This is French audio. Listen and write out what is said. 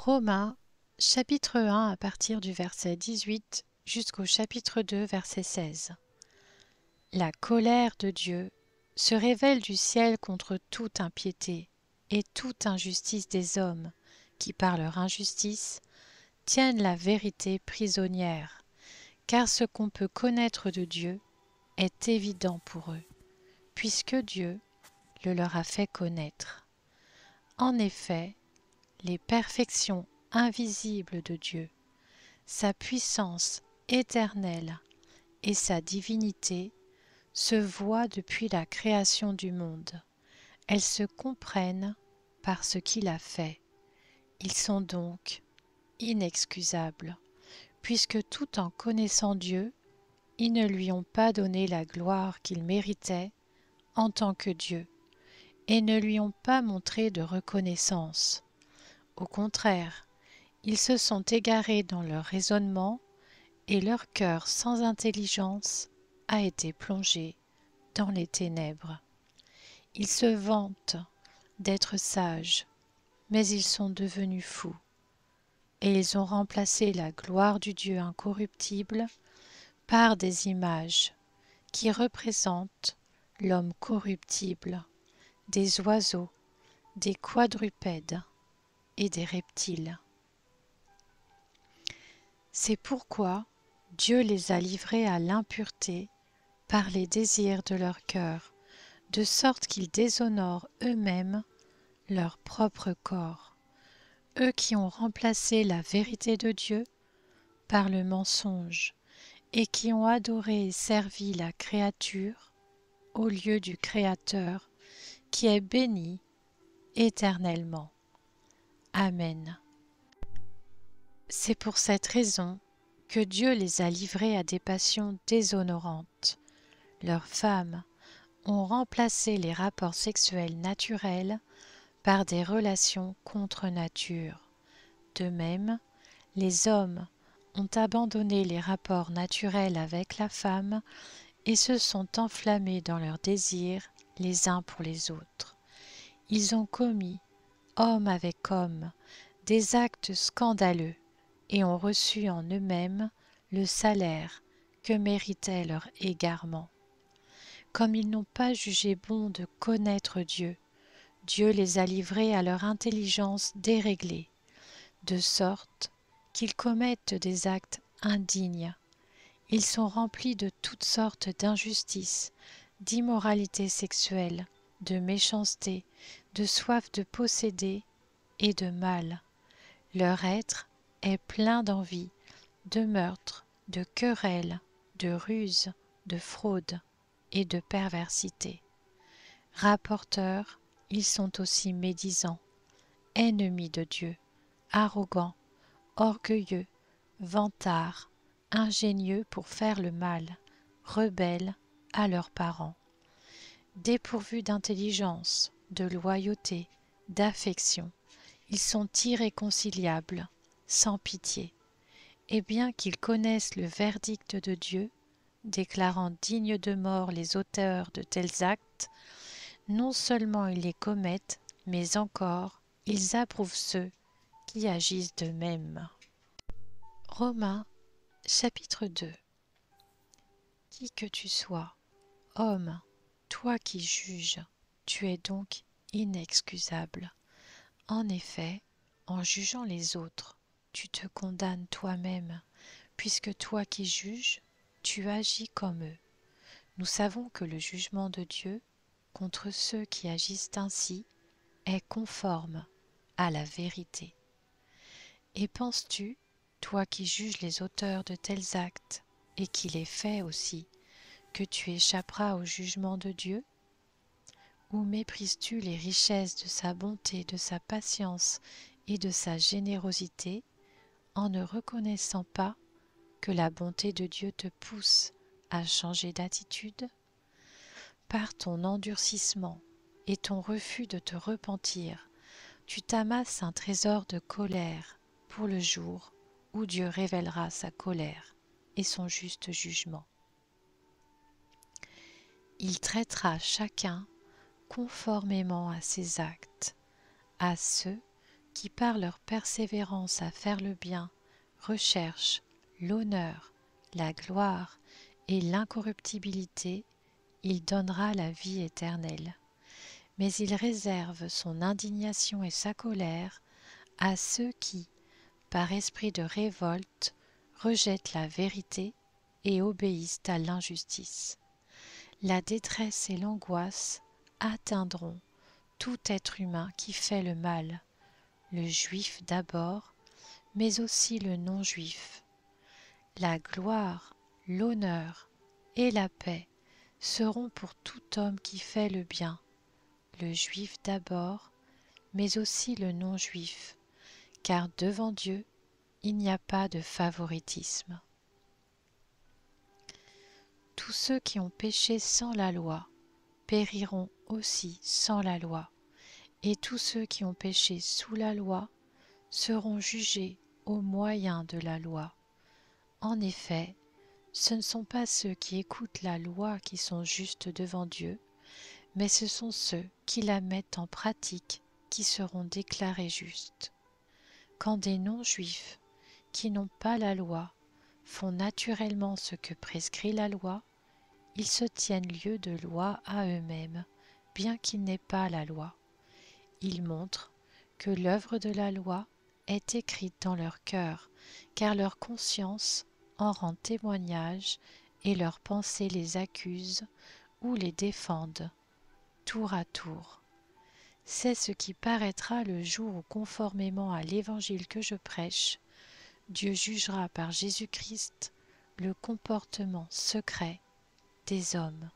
Romains, chapitre 1 à partir du verset 18 jusqu'au chapitre 2, verset 16. La colère de Dieu se révèle du ciel contre toute impiété et toute injustice des hommes qui, par leur injustice, tiennent la vérité prisonnière, car ce qu'on peut connaître de Dieu est évident pour eux, puisque Dieu le leur a fait connaître. En effet, les perfections invisibles de Dieu, sa puissance éternelle et sa divinité se voient depuis la création du monde. Elles se comprennent par ce qu'il a fait. Ils sont donc inexcusables, puisque tout en connaissant Dieu, ils ne lui ont pas donné la gloire qu'il méritait en tant que Dieu, et ne lui ont pas montré de reconnaissance. Au contraire, ils se sont égarés dans leur raisonnement et leur cœur sans intelligence a été plongé dans les ténèbres. Ils se vantent d'être sages, mais ils sont devenus fous, et ils ont remplacé la gloire du Dieu incorruptible par des images qui représentent l'homme corruptible, des oiseaux, des quadrupèdes et des reptiles. C'est pourquoi Dieu les a livrés à l'impureté par les désirs de leur cœur, de sorte qu'ils déshonorent eux-mêmes leur propre corps, eux qui ont remplacé la vérité de Dieu par le mensonge et qui ont adoré et servi la créature au lieu du Créateur qui est béni éternellement. Amen. C'est pour cette raison que Dieu les a livrés à des passions déshonorantes. Leurs femmes ont remplacé les rapports sexuels naturels par des relations contre nature. De même, les hommes ont abandonné les rapports naturels avec la femme et se sont enflammés dans leurs désirs les uns pour les autres. Ils ont commis, homme avec homme, des actes scandaleux et ont reçu en eux-mêmes le salaire que méritait leur égarement. Comme ils n'ont pas jugé bon de connaître Dieu, Dieu les a livrés à leur intelligence déréglée, de sorte qu'ils commettent des actes indignes. Ils sont remplis de toutes sortes d'injustices, d'immoralité sexuelle, de méchanceté, de soif de posséder et de mal. Leur être est plein d'envie, de meurtre, de querelles, de ruses, de fraude et de perversité. Rapporteurs, ils sont aussi médisants, ennemis de Dieu, arrogants, orgueilleux, vantards, ingénieux pour faire le mal, rebelles à leurs parents. Dépourvus d'intelligence, de loyauté, d'affection, ils sont irréconciliables, sans pitié. Et bien qu'ils connaissent le verdict de Dieu, déclarant dignes de mort les auteurs de tels actes, non seulement ils les commettent, mais encore ils approuvent ceux qui agissent de même. Romains, chapitre 2. Qui que tu sois, homme, toi qui juges, tu es donc inexcusable. En effet, en jugeant les autres, tu te condamnes toi-même, puisque toi qui juges, tu agis comme eux. Nous savons que le jugement de Dieu contre ceux qui agissent ainsi est conforme à la vérité. Et penses-tu, toi qui juges les auteurs de tels actes, et qui les fais aussi, que tu échapperas au jugement de Dieu? Ou méprises-tu les richesses de sa bonté, de sa patience et de sa générosité, en ne reconnaissant pas que la bonté de Dieu te pousse à changer d'attitude? Par ton endurcissement et ton refus de te repentir, tu t'amasses un trésor de colère pour le jour où Dieu révélera sa colère et son juste jugement. Il traitera chacun conformément à ses actes, à ceux qui par leur persévérance à faire le bien recherchent l'honneur, la gloire et l'incorruptibilité, il donnera la vie éternelle. Mais il réserve son indignation et sa colère à ceux qui, par esprit de révolte, rejettent la vérité et obéissent à l'injustice. La détresse et l'angoisse atteindront tout être humain qui fait le mal, le juif d'abord, mais aussi le non-juif. La gloire, l'honneur et la paix seront pour tout homme qui fait le bien, le juif d'abord, mais aussi le non-juif, car devant Dieu, il n'y a pas de favoritisme. Tous ceux qui ont péché sans la loi périront aussi sans la loi, et tous ceux qui ont péché sous la loi seront jugés au moyen de la loi. En effet, ce ne sont pas ceux qui écoutent la loi qui sont justes devant Dieu, mais ce sont ceux qui la mettent en pratique qui seront déclarés justes. Quand des non-juifs, qui n'ont pas la loi, font naturellement ce que prescrit la loi, ils se tiennent lieu de loi à eux-mêmes, bien qu'ils n'aient pas la loi. Ils montrent que l'œuvre de la loi est écrite dans leur cœur, car leur conscience en rend témoignage et leurs pensées les accusent ou les défendent, tour à tour. C'est ce qui paraîtra le jour où, conformément à l'évangile que je prêche, Dieu jugera par Jésus-Christ le comportement secret des hommes.